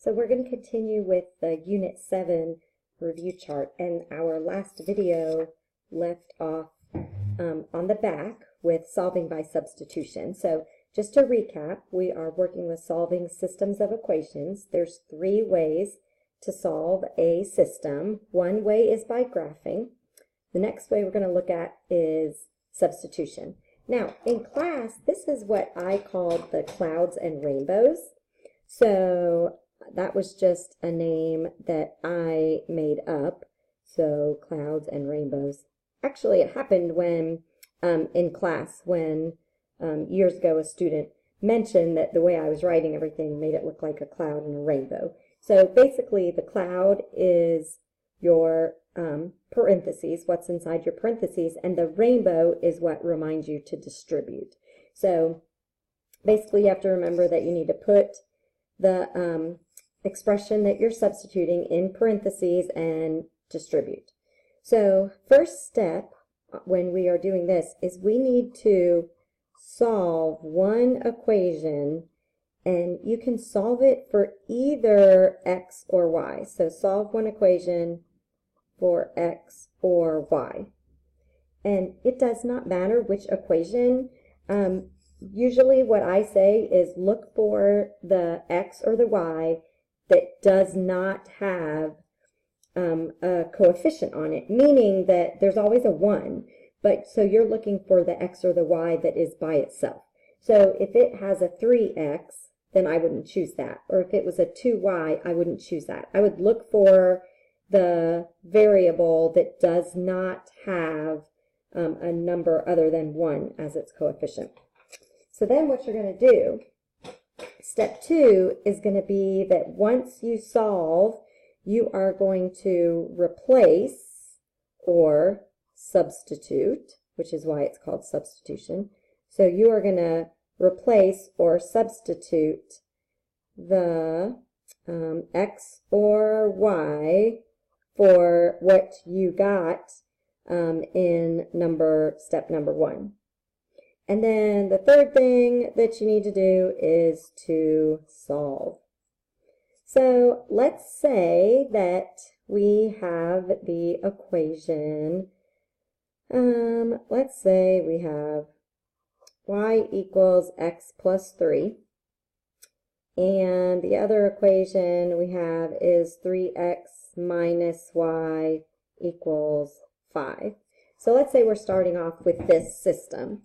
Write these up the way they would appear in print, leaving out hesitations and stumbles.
So we're going to continue with the Unit 7 review chart, and our last video left off on the back with solving by substitution. So just to recap, we are working with solving systems of equations. There's 3 ways to solve a system. One way is by graphing. The next way we're going to look at is substitution. Now, in class, this is what I called the clouds and rainbows. So that was just a name that I made up. So clouds and rainbows. Actually, it happened when in class when years ago a student mentioned that the way I was writing everything made it look like a cloud and a rainbow. So basically the cloud is your parentheses, what's inside your parentheses, and the rainbow is what reminds you to distribute. So basically you have to remember that you need to put the expression that you're substituting in parentheses and distribute. So first step when we are doing this is we need to solve one equation, and you can solve it for either x or y. So solve one equation for x or y. And it does not matter which equation. Usually what I say is look for the x or the y that does not have a coefficient on it, meaning that there's always a 1, but so you're looking for the x or the y that is by itself. So if it has a 3x, then I wouldn't choose that. Or if it was a 2y, I wouldn't choose that. I would look for the variable that does not have a number other than 1 as its coefficient. So then what you're going to do, step 2 is going to be that once you solve, you are going to replace or substitute, which is why it's called substitution. So you are going to replace or substitute the x or y for what you got in step number 1. And then the third thing that you need to do is to solve. So let's say that we have the equation, let's say we have y equals x plus 3, and the other equation we have is 3x minus y equals 5. So let's say we're starting off with this system.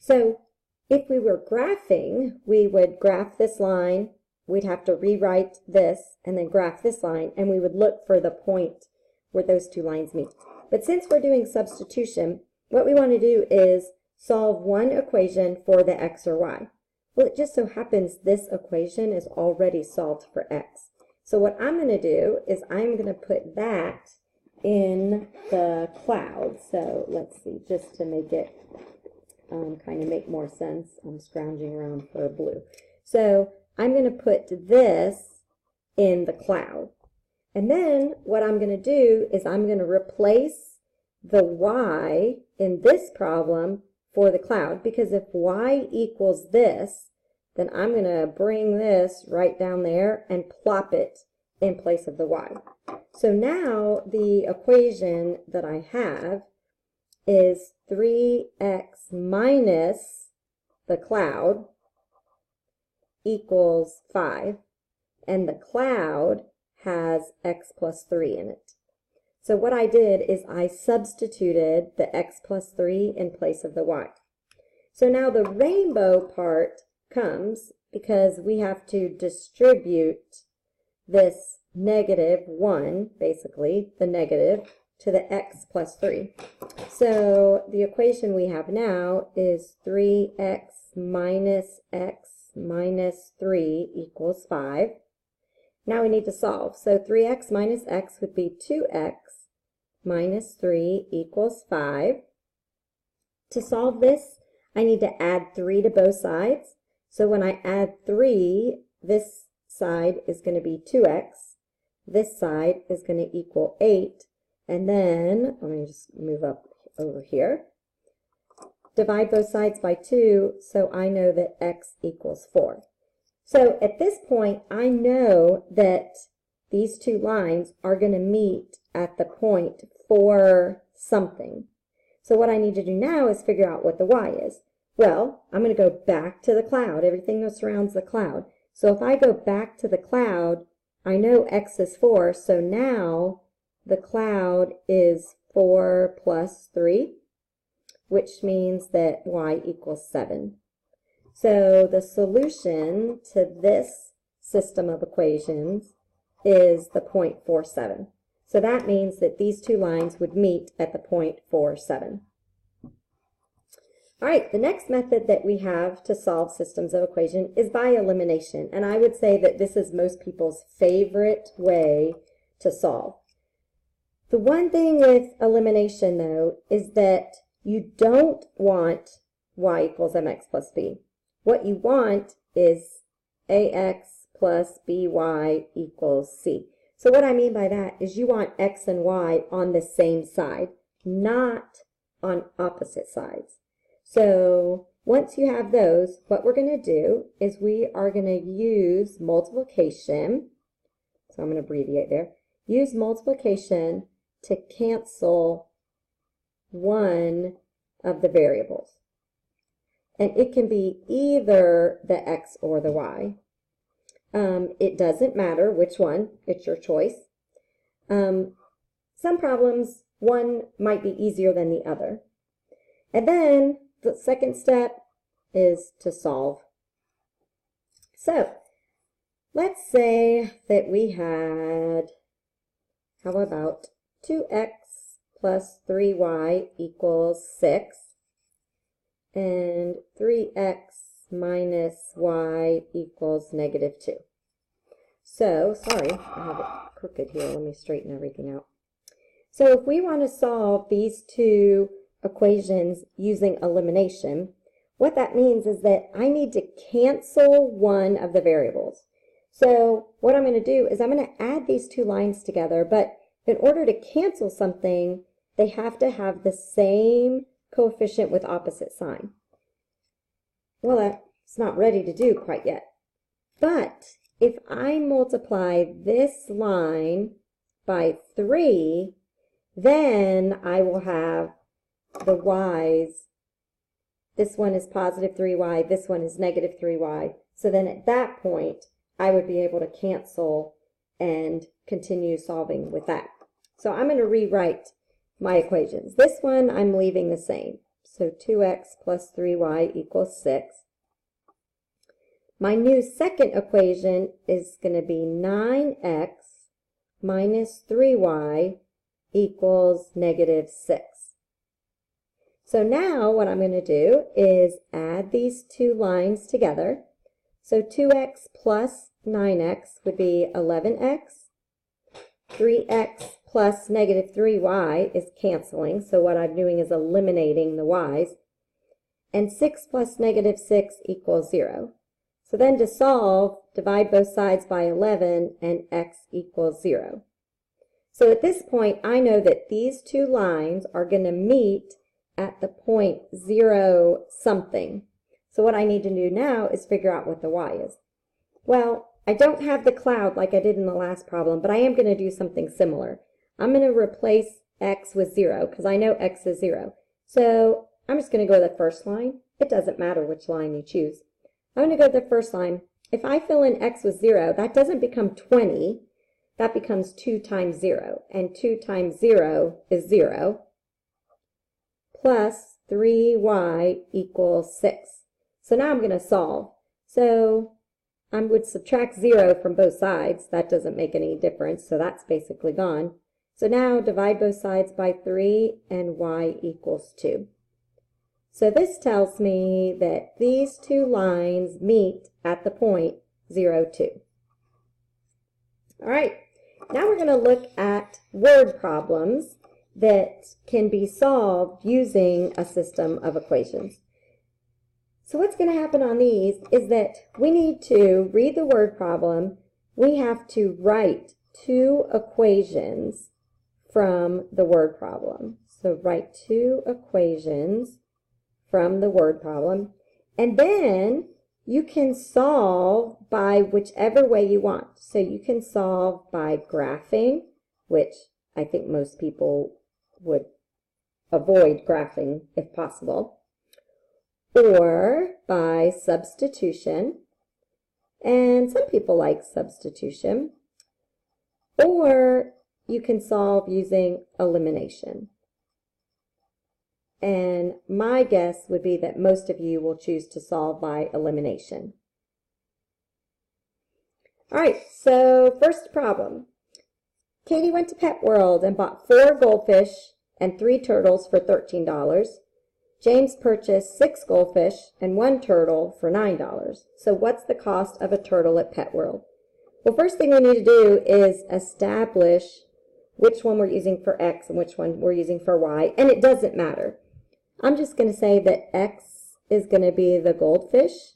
So if we were graphing, we would graph this line, we'd have to rewrite this and then graph this line, and we would look for the point where those 2 lines meet. But since we're doing substitution, what we want to do is solve one equation for the x or y. Well, it just so happens this equation is already solved for x. So what I'm going to do is I'm going to put that in the cloud. So let's see, just to make it kind of make more sense, I'm scrounging around for a blue. So I'm going to put this in the cloud. And then what I'm going to do is I'm going to replace the y in this problem for the cloud, because if y equals this, then I'm going to bring this right down there and plop it in place of the y. So now the equation that I have is 3x minus the cloud equals 5, and the cloud has x plus 3 in it. So what I did is I substituted the x plus 3 in place of the y. So now the rainbow part comes because we have to distribute this -1, basically, the negative, to the x plus 3. So the equation we have now is 3x minus x minus 3 equals 5. Now we need to solve. So 3x minus x would be 2x minus 3 equals 5. To solve this, I need to add 3 to both sides. So when I add 3, this side is going to be 2x. This side is going to equal 8. And then, let me just move up over here. Divide both sides by 2, so I know that x equals 4. So at this point, I know that these two lines are going to meet at the point 4 something. So what I need to do now is figure out what the y is. Well, I'm going to go back to the cloud, everything that surrounds the cloud. So if I go back to the cloud, I know x is 4, so now the cloud is 4 plus 3, which means that y equals 7. So the solution to this system of equations is the point 47. So that means that these two lines would meet at the point 47. All right, the next method that we have to solve systems of equation is by elimination. And I would say that this is most people's favorite way to solve. The one thing with elimination, though, is that you don't want y equals mx plus b. What you want is ax plus by equals c. So what I mean by that is you want x and y on the same side, not on opposite sides. So once you have those, what we're going to do is we are going to use multiplication. So I'm going to abbreviate there. Use multiplication to cancel one of the variables. And it can be either the x or the y. It doesn't matter which one, it's your choice. Some problems, one might be easier than the other. And then the second step is to solve. So let's say that we had, how about 2x plus 3y equals 6 and 3x minus y equals negative 2. So, sorry, I have it crooked here. Let me straighten everything out. So if we want to solve these two equations using elimination, what that means is that I need to cancel one of the variables. So what I'm going to do is I'm going to add these two lines together, but in order to cancel something, they have to have the same coefficient with opposite sign. Well, that's not ready to do quite yet. But if I multiply this line by 3, then I will have the y's. This one is positive 3y, this one is negative 3y. So then at that point, I would be able to cancel and continue solving with that. So I'm going to rewrite my equations. This one I'm leaving the same. So 2x plus 3y equals 6. My new second equation is going to be 9x minus 3y equals negative 6. So now what I'm going to do is add these two lines together. So 2x plus 9x would be 11x. 3x plus negative 3y is canceling, so what I'm doing is eliminating the y's. And 6 plus negative 6 equals 0. So then to solve, divide both sides by 11 and x equals 0. So at this point, I know that these two lines are going to meet at the point 0 something. So what I need to do now is figure out what the y is. Well, I don't have the cloud like I did in the last problem, but I am going to do something similar. I'm going to replace x with 0 because I know x is 0. So I'm just going to go to the first line. It doesn't matter which line you choose. I'm going to go to the first line. If I fill in x with 0, that doesn't become 20. That becomes 2 times 0. And 2 times 0 is 0. Plus 3y equals 6. So now I'm going to solve. So I would subtract 0 from both sides. That doesn't make any difference, so that's basically gone. So now divide both sides by 3 and y equals 2. So this tells me that these two lines meet at the point 0, 2. All right, now we're going to look at word problems that can be solved using a system of equations. So what's going to happen on these is that we need to read the word problem. We have to write two equations from the word problem. So write two equations from the word problem. And then you can solve by whichever way you want. So you can solve by graphing, which I think most people would avoid graphing if possible, or by substitution, and some people like substitution, or you can solve using elimination. And my guess would be that most of you will choose to solve by elimination. All right, so first problem. Katie went to Pet World and bought 4 goldfish and 3 turtles for $13. James purchased 6 goldfish and 1 turtle for $9. So what's the cost of a turtle at Pet World? Well, first thing we need to do is establish which one we're using for X and which one we're using for Y, and it doesn't matter. I'm just going to say that X is going to be the goldfish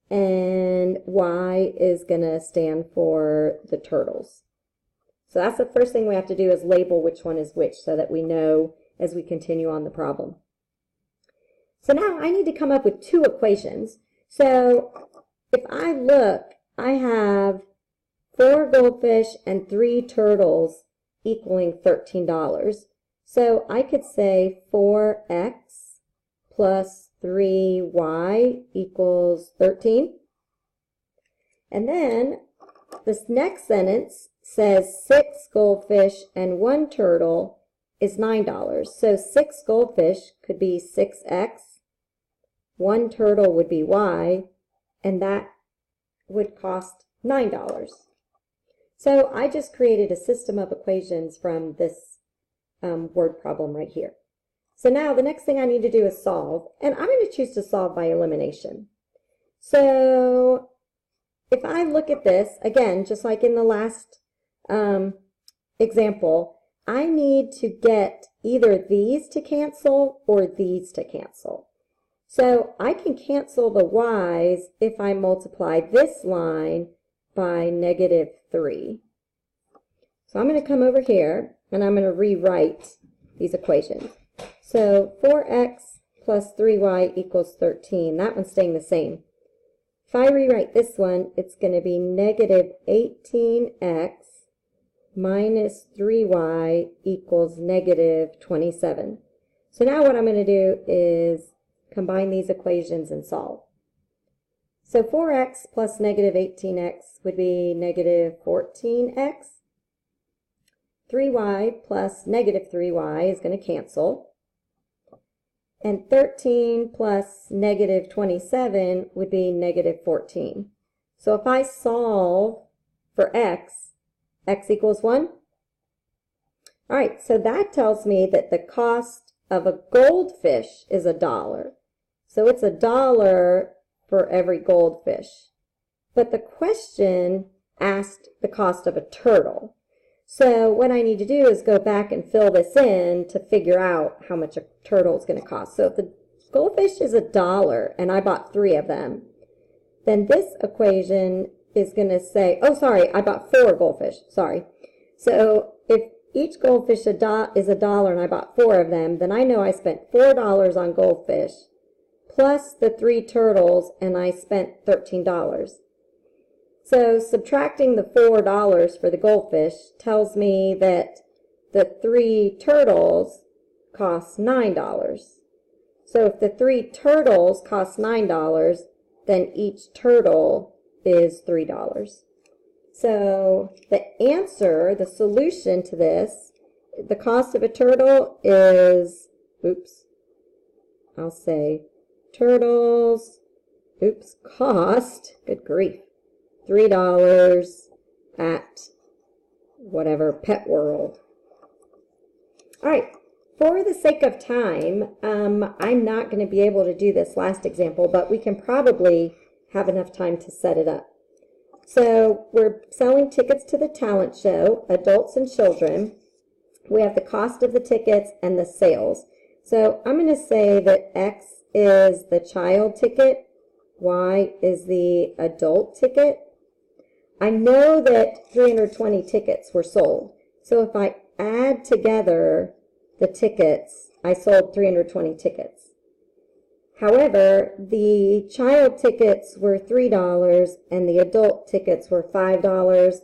and Y is going to stand for the turtles. So that's the first thing we have to do, is label which one is which so that we know as we continue on the problem. So now I need to come up with 2 equations. So if I look, I have 4 goldfish and 3 turtles equaling $13. So I could say 4x plus 3y equals 13. And then this next sentence says 6 goldfish and 1 turtle is $9. So 6 goldfish could be 6x, 1 turtle would be y, and that would cost $9. So I just created a system of equations from this word problem right here. So now the next thing I need to do is solve, and I'm going to choose to solve by elimination. So if I look at this, again, just like in the last example, I need to get either these to cancel or these to cancel. So I can cancel the y's if I multiply this line by -3. So I'm going to come over here and I'm going to rewrite these equations. So 4x plus 3y equals 13. That one's staying the same. If I rewrite this one, it's going to be -18x minus 3y equals -27. So now what I'm going to do is combine these equations and solve. So 4x plus -18x would be -14x. 3y plus -3y is going to cancel. And 13 plus -27 would be -14. So if I solve for x, x equals 1. All right, so that tells me that the cost of a goldfish is $1. So it's $1 for every goldfish. But the question asked the cost of a turtle. So what I need to do is go back and fill this in to figure out how much a turtle is going to cost. So if the goldfish is $1 and I bought 3 of them, then this equation is going to say, oh, sorry, I bought 4 goldfish. Sorry. So if each goldfish is $1 and I bought 4 of them, then I know I spent $4 on goldfish plus the 3 turtles, and I spent $13. So subtracting the $4 for the goldfish tells me that the 3 turtles cost $9. So if the 3 turtles cost $9, then each turtle is $3. So the answer, the solution to this, the cost of a turtle is, I'll say turtles, cost, good grief, $3 at whatever, Pet World. All right, for the sake of time, I'm not going to be able to do this last example, but we can probably have enough time to set it up. So we're selling tickets to the talent show, adults and children. We have the cost of the tickets and the sales. So I'm going to say that X is the child ticket, Y is the adult ticket. I know that 320 tickets were sold. So if I add together the tickets, I sold 320 tickets. However, the child tickets were $3 and the adult tickets were $5.